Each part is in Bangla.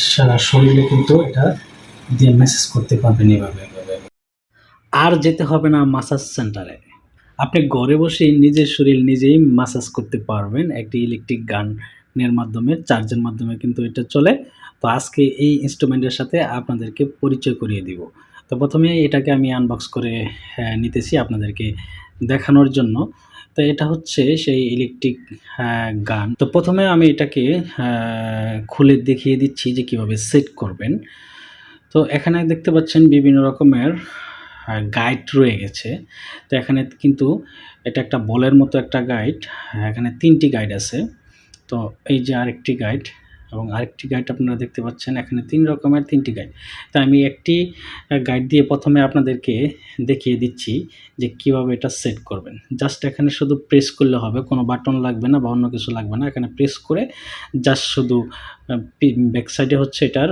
সারা শরীরে কিন্তু এটা দিয়ে ম্যাসাজ করতে পারবেন এভাবে। আর যেতে হবে না মাসাজ সেন্টারে। আপনি ঘরে বসেই নিজের শরীর নিজেই মাসাজ করতে পারবেন একটি ইলেকট্রিক গানের মাধ্যমে, চার্জের মাধ্যমে কিন্তু এটা চলে। তো আজকে এই ইনস্ট্রুমেন্টের সাথে আপনাদেরকে পরিচয় করিয়ে দিব। তো প্রথমে এটাকে আমি আনবক্স করে নিতেছি আপনাদেরকে দেখানোর জন্য। তো এটা হচ্ছে সেই ইলেকট্রিক গান। তো প্রথমে আমি এটাকে খুলে দেখিয়ে দিচ্ছি যে কীভাবে সেট করবেন। তো এখানে দেখতে পাচ্ছেন বিভিন্ন রকমের গাইড রয়ে গেছে। তো এখানে কিন্তু এটা একটা বলের মতো একটা গাইড। এখানে 3টি গাইড আছে। তো এই যে আরেকটি গাইড এবং আরেকটি গাইড আপনারা দেখতে পাচ্ছেন। এখানে 3 রকমের 3টি গাইড। তো আমি একটি গাইড দিয়ে প্রথমে আপনাদেরকে দেখিয়ে দিচ্ছি যে কীভাবে এটা সেট করবেন। জাস্ট এখানে শুধু প্রেস করলে হবে, কোনো বাটন লাগবে না বা অন্য কিছু লাগবে না। এখানে প্রেস করে জাস্ট শুধু ব্যাক সাইডে হচ্ছে এটার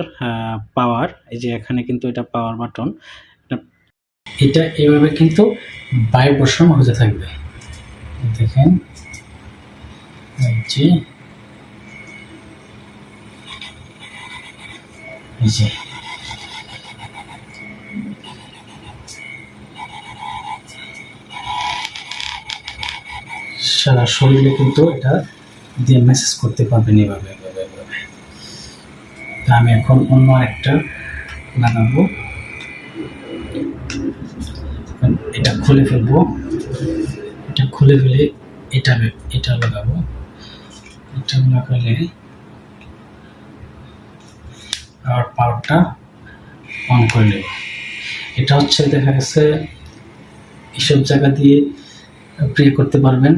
পাওয়ার, এই যে এখানে কিন্তু এটা পাওয়ার বাটন। এটা এভাবে কিন্তু ভাইব্রেশন হতে থাকবে। দেখেন এই যে সারা শরীরে কিন্তু এটা দিয়ে ম্যাসাজ করতে পারবেন এভাবে। তা আমি এখন অন্য একটা লাগাবো। এটা খুলে ফেলবো। এটা খুলে ফেলে এটা লাগাবো। এটা লাগালে আর পাওয়ারটা অন করে নেব। এটা হচ্ছে দেখা গেছে এসব জায়গা দিয়ে প্রে করতে পারবেন,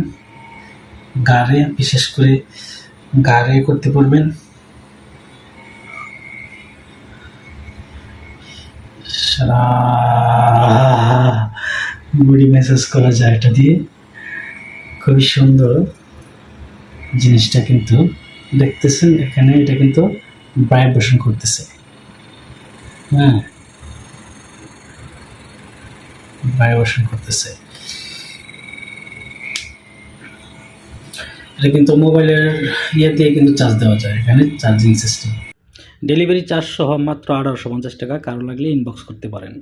গাড়ে বিশেষ করে গাড়ে করতে পারবেন। সারা বডি ম্যাসাজ করা যায় এটা দিয়ে। খুবই সুন্দর জিনিসটা কিন্তু দেখতেছেন এখানে, এটা কিন্তু ভাইব্রেশন করতেছে। হ্যাঁ, ভাইব্রেশন করতেছে। এটা কিন্তু মোবাইলের দিয়ে কিন্তু চার্জ দেওয়া যায়। এখানে চার্জিং সিস্টেম। ডেলিভারি চার্জ সহ মাত্র 1850 টাকা। কারো লাগলে ইনবক্স করতে পারেন।